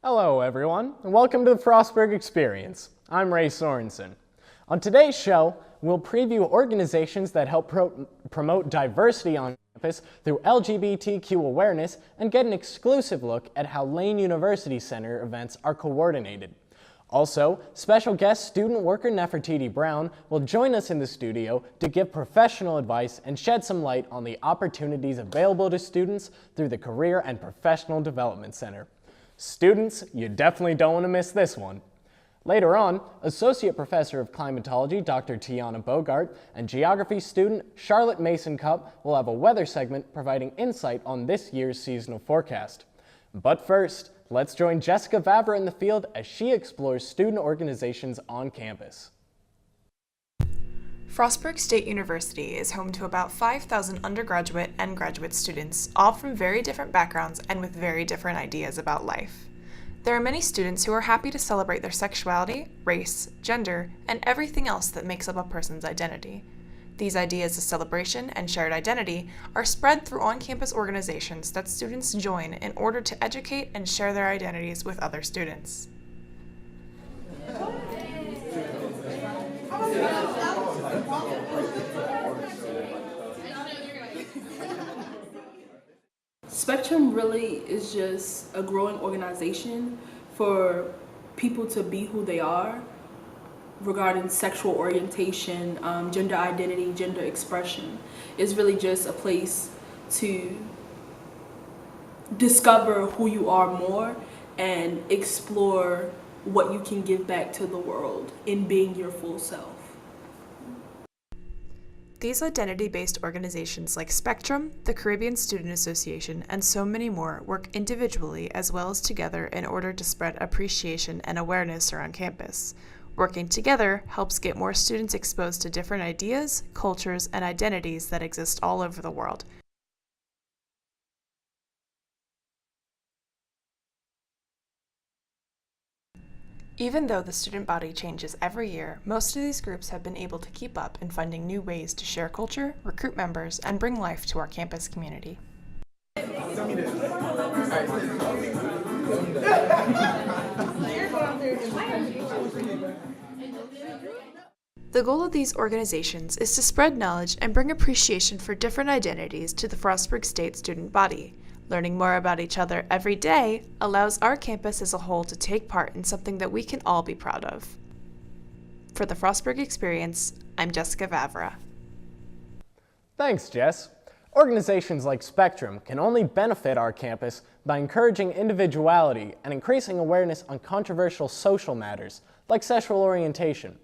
Hello everyone, and welcome to the Frostburg Experience. I'm Ray Sorenson. On today's show, we'll preview organizations that help promote diversity on campus through LGBTQ awareness and get an exclusive look at how Lane University Center events are coordinated. Also, special guest student worker Nefretti Brown will join us in the studio to give professional advice and shed some light on the opportunities available to students through the Career and Professional Development Center. Students, you definitely don't want to miss this one. Later on, Associate Professor of Climatology Dr. Tianna Bogart and Geography student Charlotte Masoncup will have a weather segment providing insight on this year's seasonal forecast. But first, let's join Jessica Vavra in the field as she explores student organizations on campus. Frostburg State University is home to about 5,000 undergraduate and graduate students, all from very different backgrounds and with very different ideas about life. There are many students who are happy to celebrate their sexuality, race, gender, and everything else that makes up a person's identity. These ideas of celebration and shared identity are spread through on-campus organizations that students join in order to educate and share their identities with other students. Spectrum really is just a growing organization for people to be who they are regarding sexual orientation, gender identity, gender expression. It's really just a place to discover who you are more and explore what you can give back to the world in being your full self. These identity-based organizations like Spectrum, the Caribbean Student Association, and so many more work individually as well as together in order to spread appreciation and awareness around campus. Working together helps get more students exposed to different ideas, cultures, and identities that exist all over the world. Even though the student body changes every year, most of these groups have been able to keep up in finding new ways to share culture, recruit members, and bring life to our campus community. The goal of these organizations is to spread knowledge and bring appreciation for different identities to the Frostburg State student body. Learning more about each other every day allows our campus as a whole to take part in something that we can all be proud of. For the Frostburg Experience, I'm Jessica Vavra. Thanks, Jess. Organizations like Spectrum can only benefit our campus by encouraging individuality and increasing awareness on controversial social matters like sexual orientation.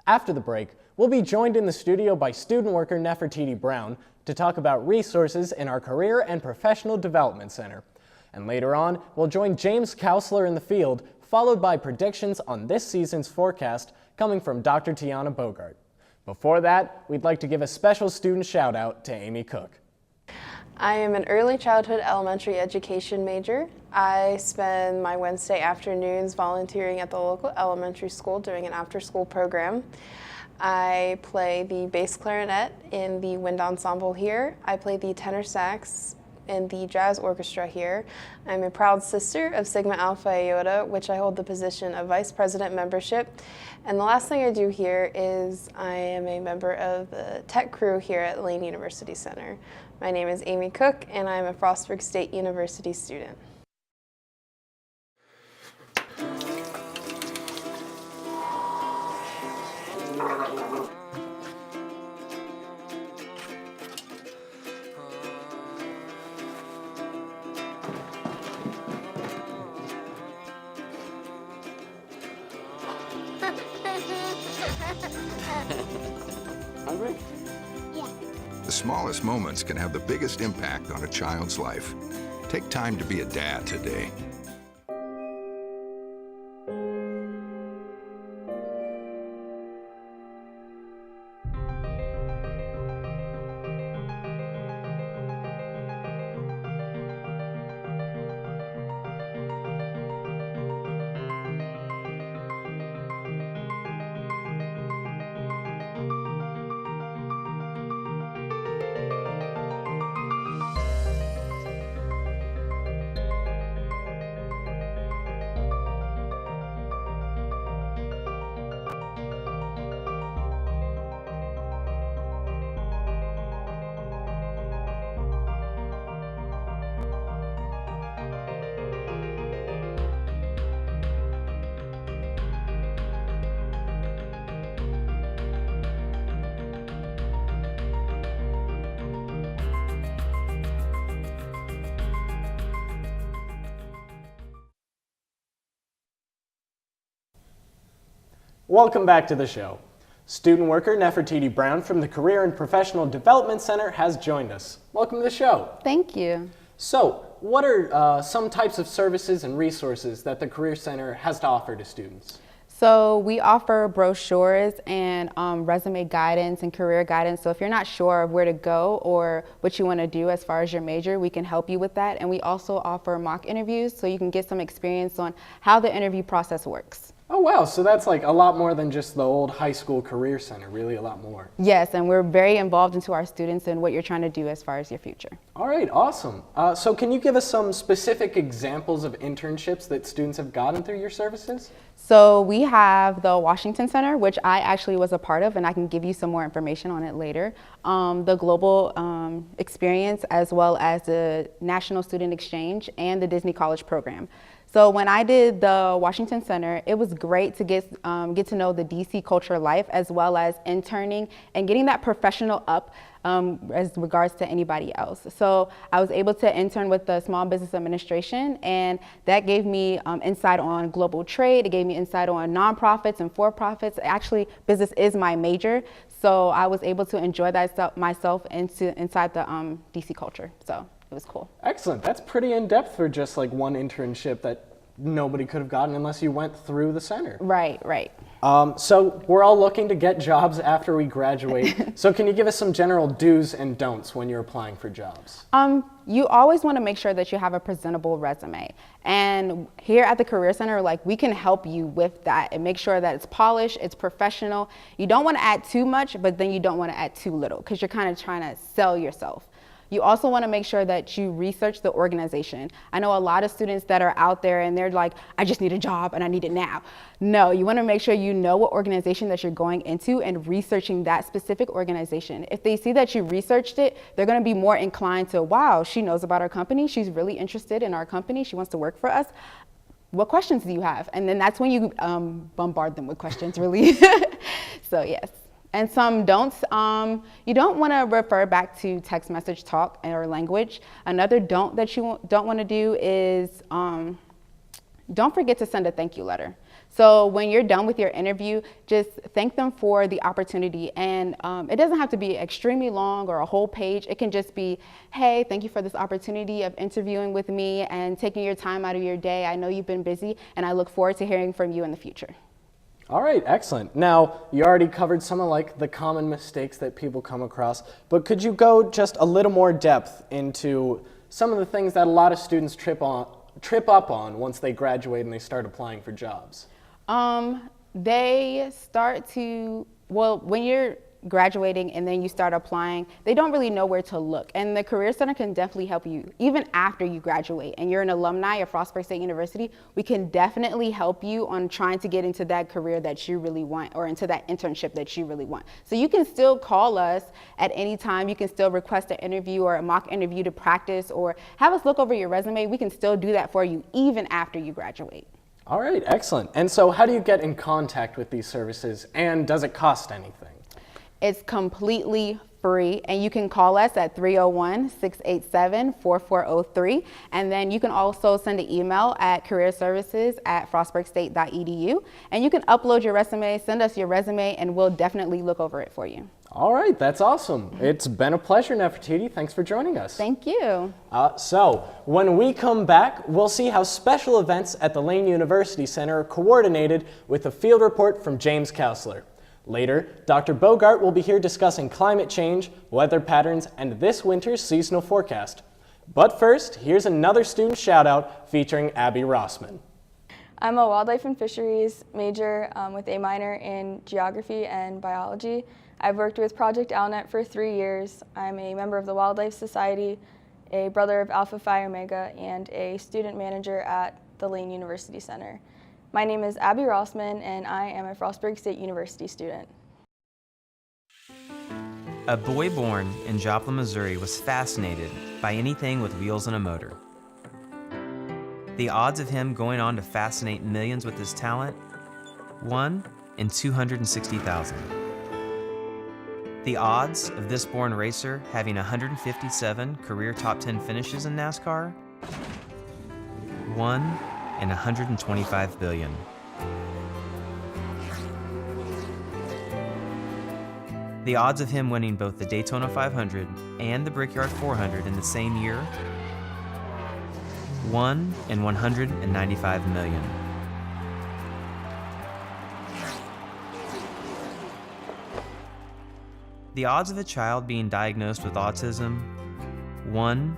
After the break, we'll be joined in the studio by student worker Nefretti Brown to talk about resources in our Career and Professional Development Center. And later on, we'll join James Cousler in the field, followed by predictions on this season's forecast coming from Dr. Tianna Bogart. Before that, we'd like to give a special student shout out to Amy Cook. I am an early childhood elementary education major. I spend my Wednesday afternoons volunteering at the local elementary school doing an after-school program. I play the bass clarinet in the wind ensemble here. I play the tenor sax in the jazz orchestra here. I'm a proud sister of Sigma Alpha Iota, which I hold the position of vice president membership. And the last thing I do here is I am a member of the tech crew here at Lane University Center. My name is Amy Cook, and I'm a Frostburg State University student. Hungry? Yeah. The smallest moments can have the biggest impact on a child's life. Take time to be a dad today. Welcome back to the show. Student worker Nefretti Brown from the Career and Professional Development Center has joined us. Welcome to the show. Thank you. So, what are some types of services and resources that the Career Center has to offer to students? So we offer brochures and resume guidance and career guidance. So if you're not sure of where to go or what you want to do as far as your major, we can help you with that. And we also offer mock interviews so you can get some experience on how the interview process works. Oh wow, so that's like a lot more than just the old high school career center, really a lot more. Yes, and we're very involved into our students and what you're trying to do as far as your future. All right, awesome. So can you give us some specific examples of internships that students have gotten through your services? So we have the Washington Center, which I actually was a part of, and I can give you some more information on it later. The Global Experience, as well as the National Student Exchange and the Disney College Program. So when I did the Washington Center, it was great to get to know the DC culture life, as well as interning and getting that professional up as regards to anybody else. So I was able to intern with the Small Business Administration, and that gave me insight on global trade. It gave me insight on nonprofits and for-profits. Actually, business is my major, so I was able to enjoy that myself inside the DC culture. So it was cool. Excellent. That's pretty in-depth for just like one internship that nobody could have gotten unless you went through the center. Right, right. So we're all looking to get jobs after we graduate. So can you give us some general do's and don'ts when you're applying for jobs? You always want to make sure that you have a presentable resume. And here at the Career Center, like, we can help you with that and make sure that it's polished, it's professional. You don't want to add too much, but then you don't want to add too little because you're kind of trying to sell yourself. You also want to make sure that you research the organization. I know a lot of students that are out there and they're like, I just need a job and I need it now. No, you want to make sure you know what organization that you're going into and researching that specific organization. If they see that you researched it, they're going to be more inclined to, wow, she knows about our company. She's really interested in our company. She wants to work for us. What questions do you have? And then that's when you bombard them with questions, really. So yes. And some don'ts, you don't want to refer back to text message talk or language. Another don't that you don't want to do is don't forget to send a thank you letter. So when you're done with your interview, just thank them for the opportunity. And it doesn't have to be extremely long or a whole page. It can just be, hey, thank you for this opportunity of interviewing with me and taking your time out of your day. I know you've been busy, and I look forward to hearing from you in the future. All right, excellent. Now, you already covered some of like the common mistakes that people come across, but could you go just a little more depth into some of the things that a lot of students trip up on once they graduate and they start applying for jobs? They start to, well, when you're graduating and then you start applying, they don't really know where to look. And the Career Center can definitely help you. Even after you graduate and you're an alumni of Frostburg State University, we can definitely help you on trying to get into that career that you really want or into that internship that you really want. So you can still call us at any time. You can still request an interview or a mock interview to practice or have us look over your resume. We can still do that for you even after you graduate. All right, excellent. And so how do you get in contact with these services, and does it cost anything? It's completely free, and you can call us at 301-687-4403, and then you can also send an email at careerservices@frostburgstate.edu, and you can upload your resume, send us your resume, and we'll definitely look over it for you. All right, that's awesome. It's been a pleasure, Nefretti. Thanks for joining us. Thank you. So, when we come back, we'll see how special events at the Lane University Center are coordinated with a field report from James Kousler. Later, Dr. Bogart will be here discussing climate change, weather patterns, and this winter's seasonal forecast. But first, here's another student shout-out featuring Abby Rossman. I'm a wildlife and fisheries major with a minor in geography and biology. I've worked with Project Owlnet for 3 years. I'm a member of the Wildlife Society, a brother of Alpha Phi Omega, and a student manager at the Lane University Center. My name is Abby Rossman, and I am a Frostburg State University student. A boy born in Joplin, Missouri was fascinated by anything with wheels and a motor. The odds of him going on to fascinate millions with his talent? 1 in 260,000. The odds of this born racer having 157 career top 10 finishes in NASCAR? 1 in 125 billion. The odds of him winning both the Daytona 500 and the Brickyard 400 in the same year? 1 in 195 million. The odds of a child being diagnosed with autism? 1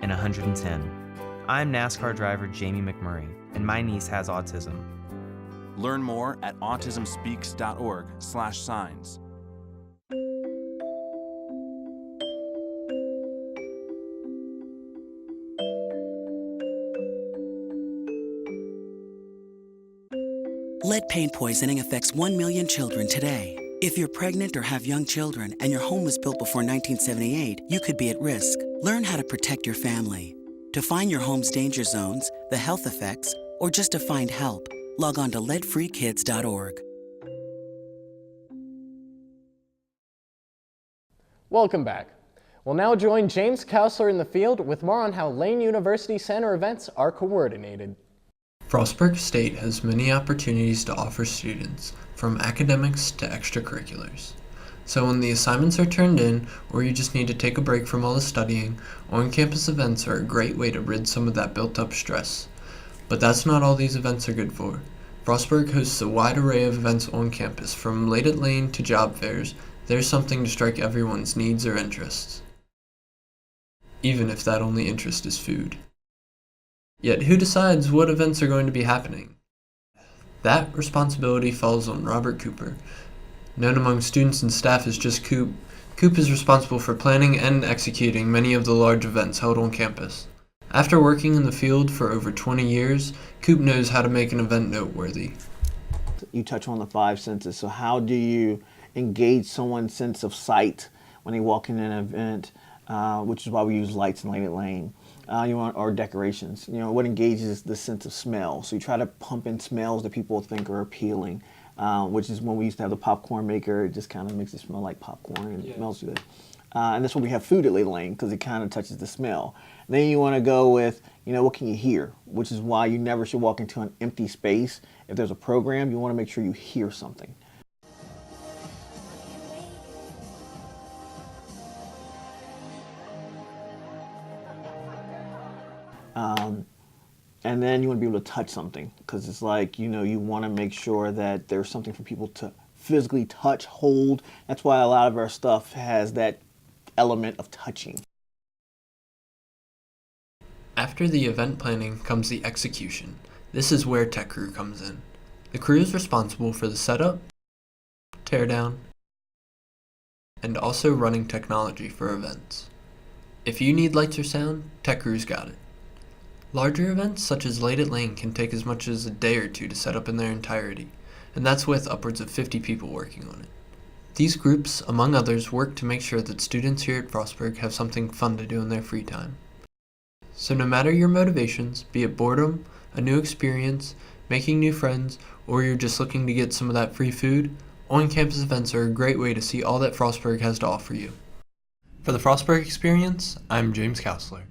in 110. I'm NASCAR driver Jamie McMurray, and my niece has autism. Learn more at autismspeaks.org/signs. Lead paint poisoning affects 1 million children today. If you're pregnant or have young children and your home was built before 1978, you could be at risk. Learn how to protect your family. To find your home's danger zones, the health effects, or just to find help, log on to leadfreekids.org. Welcome back. We'll now join James Kousler in the field with more on how Lane University Center events are coordinated. Frostburg State has many opportunities to offer students, from academics to extracurriculars. So when the assignments are turned in, or you just need to take a break from all the studying, on-campus events are a great way to rid some of that built-up stress. But that's not all these events are good for. Frostburg hosts a wide array of events on campus, from Late at Lane to job fairs. There's something to strike everyone's needs or interests, even if that only interest is food. Yet who decides what events are going to be happening? That responsibility falls on Robert Cooper. Known among students and staff as just Coop, Coop is responsible for planning and executing many of the large events held on campus. After working in the field for over 20 years, Coop knows how to make an event noteworthy. You touch on the 5 senses, so how do you engage someone's sense of sight when they walk in an event, which is why we use lights in Late at Lane. Or decorations. What engages the sense of smell. So you try to pump in smells that people think are appealing, which is when we used to have the popcorn maker. It just kind of makes it smell like popcorn and it smells good. And that's when we have food at Late Lane, because it kind of touches the smell. And then you want to go with, what can you hear? Which is why you never should walk into an empty space. If there's a program, you want to make sure you hear something. And then you want to be able to touch something, because it's like, you want to make sure that there's something for people to physically touch, hold. That's why a lot of our stuff has that element of touching. After the event planning comes the execution. This is where Tech Crew comes in. The crew is responsible for the setup, teardown, and also running technology for events. If you need lights or sound, Tech Crew's got it. Larger events such as Late at Lane can take as much as a day or two to set up in their entirety, and that's with upwards of 50 people working on it. These groups, among others, work to make sure that students here at Frostburg have something fun to do in their free time. So no matter your motivations, be it boredom, a new experience, making new friends, or you're just looking to get some of that free food, on-campus events are a great way to see all that Frostburg has to offer you. For the Frostburg Experience, I'm James Kousler.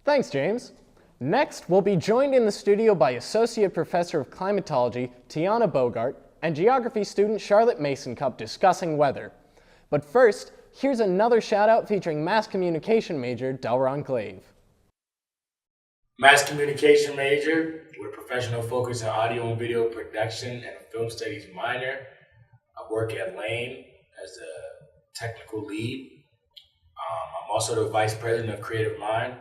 Thanks, James. Next, we'll be joined in the studio by Associate Professor of Climatology Tianna Bogart and Geography student Charlotte Masoncup discussing weather. But first, here's another shout-out featuring Mass Communication major Delron Glave. Mass Communication major with a professional focus on audio and video production and a film studies minor. I work at Lane as a technical lead. I'm also the vice president of Creative Mind.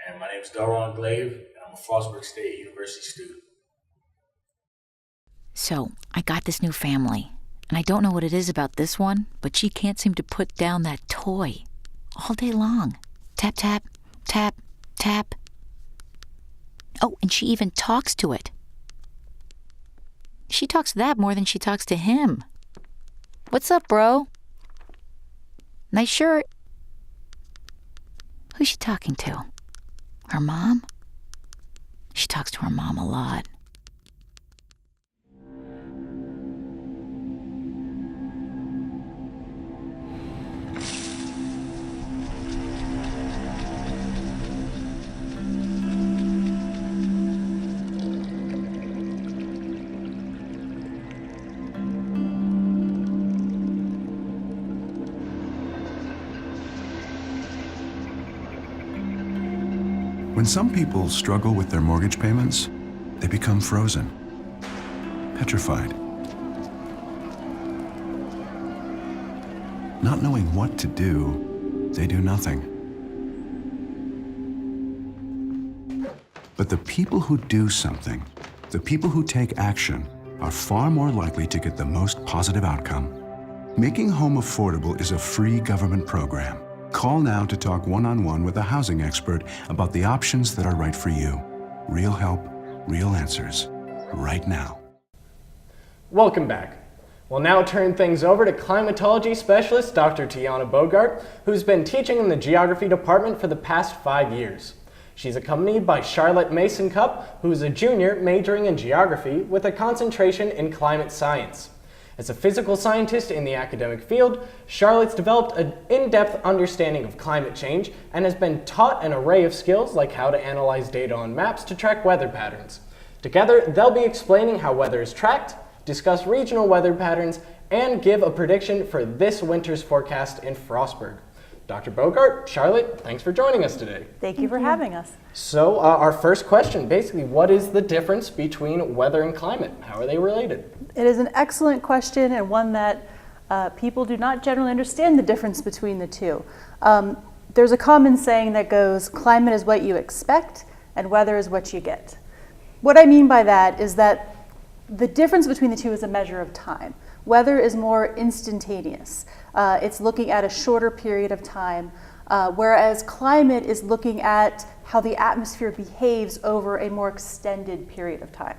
And my name is Delron Glave, and I'm a Frostburg State University student. So, I got this new family, and I don't know what it is about this one, but she can't seem to put down that toy all day long. Tap, tap, tap, tap. Oh, and she even talks to it. She talks to that more than she talks to him. What's up, bro? Nice shirt. Who's she talking to? Her mom? She talks to her mom a lot. some people struggle with their mortgage payments, they become frozen, petrified. Not knowing what to do, they do nothing. But the people who do something, the people who take action, are far more likely to get the most positive outcome. Making home affordable is a free government program. Call now to talk one-on-one with a housing expert about the options that are right for you. Real help, real answers, right now. Welcome back. We'll now turn things over to climatology specialist Dr. Tianna Bogart, who's been teaching in the geography department for the past 5 years. She's accompanied by Charlotte Masoncup, who is a junior majoring in geography with a concentration in climate science. As a physical scientist in the academic field, Charlotte's developed an in-depth understanding of climate change and has been taught an array of skills like how to analyze data on maps to track weather patterns. Together, they'll be explaining how weather is tracked, discuss regional weather patterns, and give a prediction for this winter's forecast in Frostburg. Dr. Bogart, Charlotte, thanks for joining us today. Thank you for having us. So our first question, basically, what is the difference between weather and climate? How are they related? It is an excellent question and one that people do not generally understand the difference between the two. There's a common saying that goes, climate is what you expect and weather is what you get. What I mean by that is that the difference between the two is a measure of time. Weather is more instantaneous. It's looking at a shorter period of time, whereas climate is looking at how the atmosphere behaves over a more extended period of time.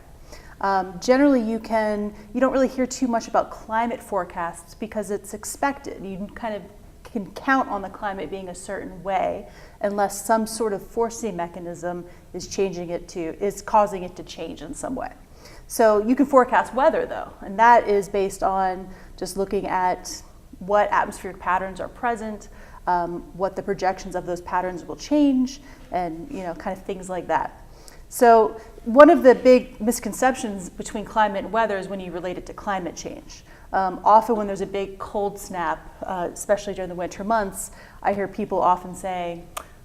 Generally, you don't really hear too much about climate forecasts because it's expected. You kind of can count on the climate being a certain way unless some sort of forcing mechanism is causing it to change in some way. So you can forecast weather though, and that is based on just looking at what atmospheric patterns are present, what the projections of those patterns will change, and kind of things like that. So one of the big misconceptions between climate and weather is when you relate it to climate change. Often when there's a big cold snap, especially during the winter months, I hear people often say,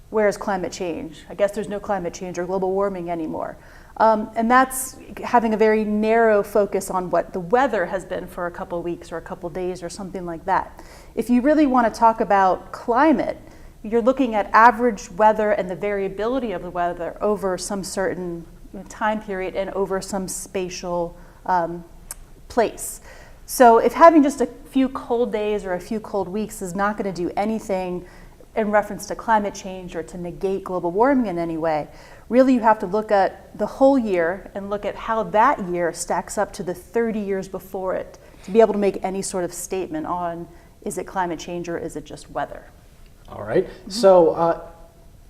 where's climate change? I guess there's no climate change or global warming anymore. And that's having a very narrow focus on what the weather has been for a couple weeks or a couple days or something like that. If you really want to talk about climate, you're looking at average weather and the variability of the weather over some certain time period and over some spatial place. So if having just a few cold days or a few cold weeks is not going to do anything in reference to climate change or to negate global warming in any way, really you have to look at the whole year and look at how that year stacks up to the 30 years before it to be able to make any sort of statement on is it climate change or is it just weather. All right. So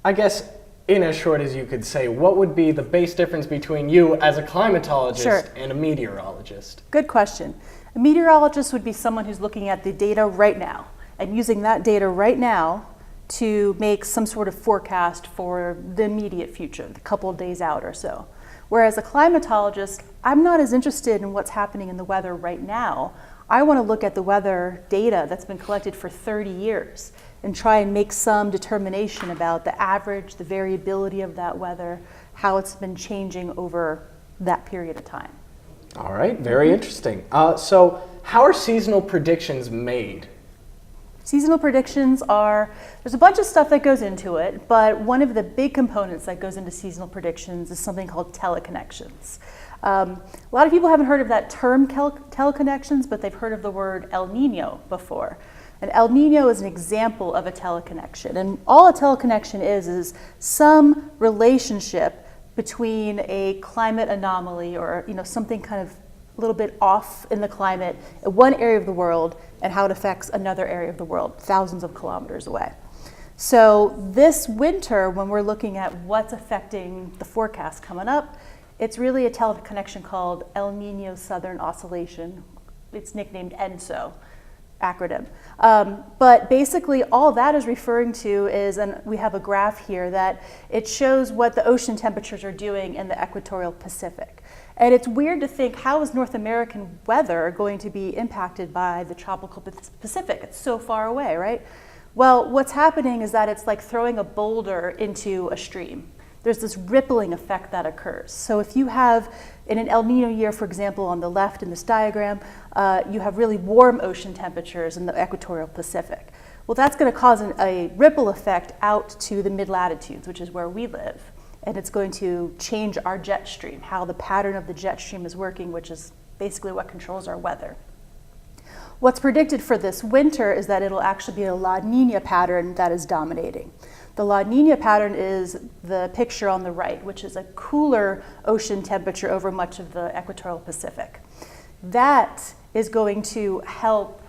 I guess in as short as you could say, what would be the base difference between you as a climatologist and a meteorologist? Good question. A meteorologist would be someone who's looking at the data right now and using that data right now to make some sort of forecast for the immediate future, a couple of days out or so. Whereas a climatologist, I'm not as interested in what's happening in the weather right now. I want to look at the weather data that's been collected for 30 years and try and make some determination about the average, the variability of that weather, how it's been changing over that period of time. All right, very interesting. So how are seasonal predictions made? Seasonal predictions there's a bunch of stuff that goes into it, but one of the big components that goes into seasonal predictions is something called teleconnections. A lot of people haven't heard of that term teleconnections, but they've heard of the word El Nino before. And El Nino is an example of a teleconnection. And all a teleconnection is some relationship between a climate anomaly or something kind of a little bit off in the climate in one area of the world and how it affects another area of the world, thousands of kilometers away. So this winter, when we're looking at what's affecting the forecast coming up, it's really a teleconnection called El Nino Southern Oscillation. It's nicknamed ENSO acronym. But basically all that is referring to is, and we have a graph here, that it shows what the ocean temperatures are doing in the equatorial Pacific. And it's weird to think, how is North American weather going to be impacted by the tropical Pacific? It's so far away, right? Well, what's happening is that it's like throwing a boulder into a stream. there's this rippling effect that occurs. So if you have, in an El Nino year, for example, on the left in this diagram, you have really warm ocean temperatures in the equatorial Pacific. Well, that's going to cause a ripple effect out to the mid-latitudes, which is where we live. And it's going to change our jet stream, how the pattern of the jet stream is working, which is basically what controls our weather. What's predicted for this winter is that it'll actually be a La Nina pattern that is dominating. The La Nina pattern is the picture on the right, which is a cooler ocean temperature over much of the equatorial Pacific. That is going to help,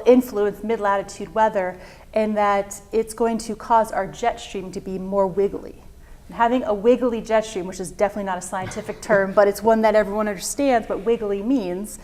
influence mid-latitude weather, in that it's going to cause our jet stream to be more wiggly. Having a wiggly jet stream, which is definitely not a scientific term, but it's one that everyone understands what wiggly means.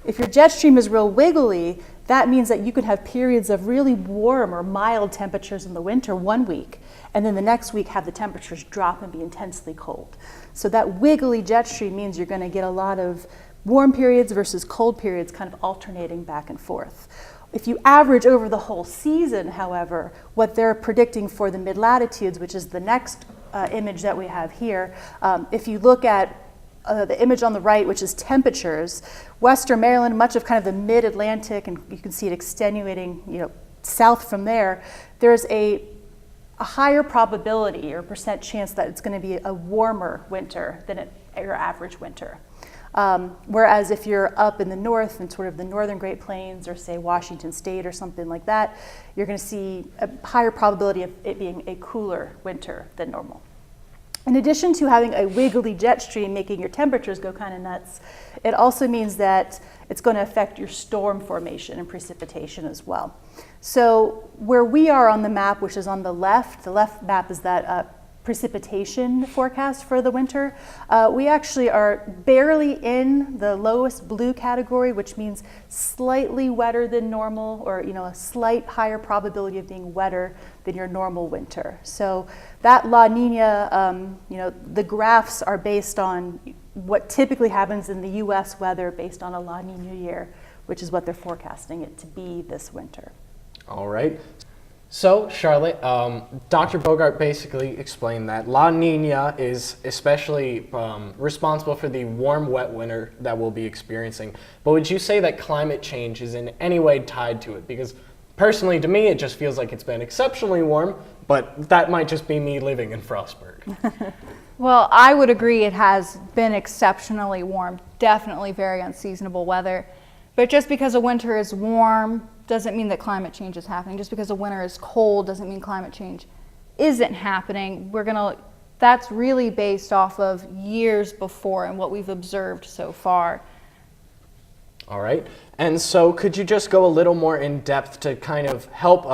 If your jet stream is real wiggly, that means that you can have periods of really warm or mild temperatures in the winter 1 week, and then the next week have the temperatures drop and be intensely cold. So that wiggly jet stream means you're going to get a lot of warm periods versus cold periods kind of alternating back and forth. If you average over the whole season, however, what they're predicting for the mid-latitudes, which is the next image that we have here, if you look at the image on the right, which is temperatures, Western Maryland, much of kind of the mid-Atlantic, and you can see it extenuating, south from there, there's a higher probability or percent chance that it's going to be a warmer winter than your average winter. Whereas if you're up in the north in sort of the northern Great Plains, or say Washington State or something like that, you're going to see a higher probability of it being a cooler winter than normal. In addition to having a wiggly jet stream making your temperatures go kind of nuts, it also means that it's going to affect your storm formation and precipitation as well. So where we are on the map, which is on the left map is that precipitation forecast for the winter. We actually are barely in the lowest blue category, which means slightly wetter than normal, or a slight higher probability of being wetter than your normal winter. So that La Nina, the graphs are based on what typically happens in the U.S. weather based on a La Nina year, which is what they're forecasting it to be this winter. All right. So, Charlotte, Dr. Bogart basically explained that La Nina is especially responsible for the warm, wet winter that we'll be experiencing. But would you say that climate change is in any way tied to it? Because personally, to me, it just feels like it's been exceptionally warm, but that might just be me living in Frostburg. Well, I would agree it has been exceptionally warm, definitely very unseasonable weather. But just because a winter is warm doesn't mean that climate change is happening. Just because a winter is cold doesn't mean climate change isn't happening. That's really based off of years before and what we've observed so far. All right. And so could you just go a little more in depth to kind of help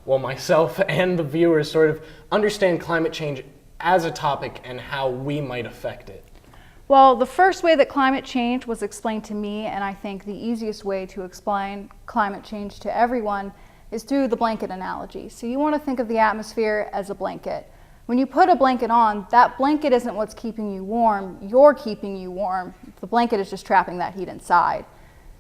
myself and the viewers sort of understand climate change as a topic and how we might affect it? Well, the first way that climate change was explained to me, and I think the easiest way to explain climate change to everyone, is through the blanket analogy. So you want to think of the atmosphere as a blanket. When you put a blanket on, that blanket isn't what's keeping you warm, you're keeping you warm. The blanket is just trapping that heat inside.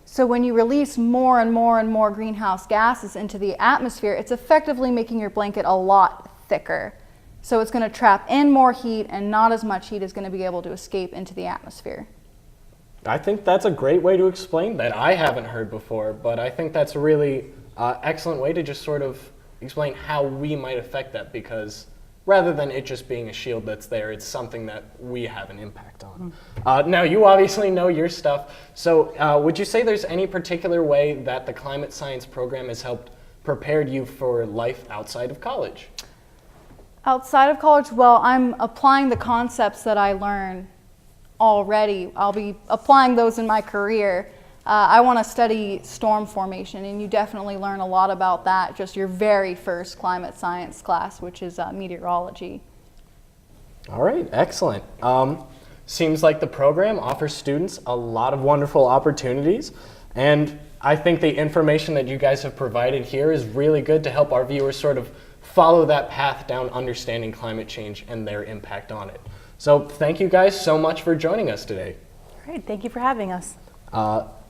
So when you release more and more and more greenhouse gases into the atmosphere, it's effectively making your blanket a lot thicker. So it's going to trap in more heat, and not as much heat is going to be able to escape into the atmosphere. I think that's a great way to explain that. I haven't heard before, but I think that's a really excellent way to just sort of explain how we might affect that, because rather than it just being a shield that's there, it's something that we have an impact on. Now, you obviously know your stuff, so would you say there's any particular way that the climate science program has helped prepare you for life outside of college? Outside of college, well, I'm applying the concepts that I learn already. I'll be applying those in my career. I want to study storm formation, and you definitely learn a lot about that just your very first climate science class, which is meteorology. All right, excellent. Seems like the program offers students a lot of wonderful opportunities, and I think the information that you guys have provided here is really good to help our viewers sort of follow that path down understanding climate change and their impact on it. So thank you guys so much for joining us today. Great, thank you for having us.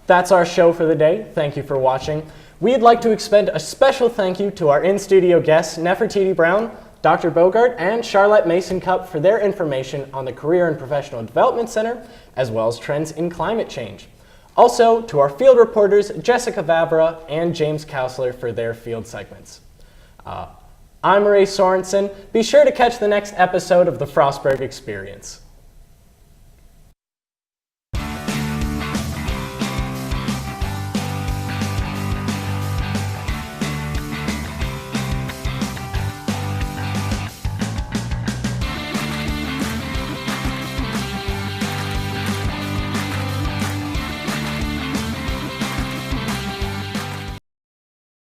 That's our show for the day. Thank you for watching. We'd like to extend a special thank you to our in-studio guests, Nefretti Brown, Dr. Bogart and Charlotte Masoncup for their information on the Career and Professional Development Center, as well as trends in climate change. Also, to our field reporters, Jessica Vavra and James Kausler for their field segments. I'm Ray Sorenson. Be sure to catch the next episode of the Frostburg Experience.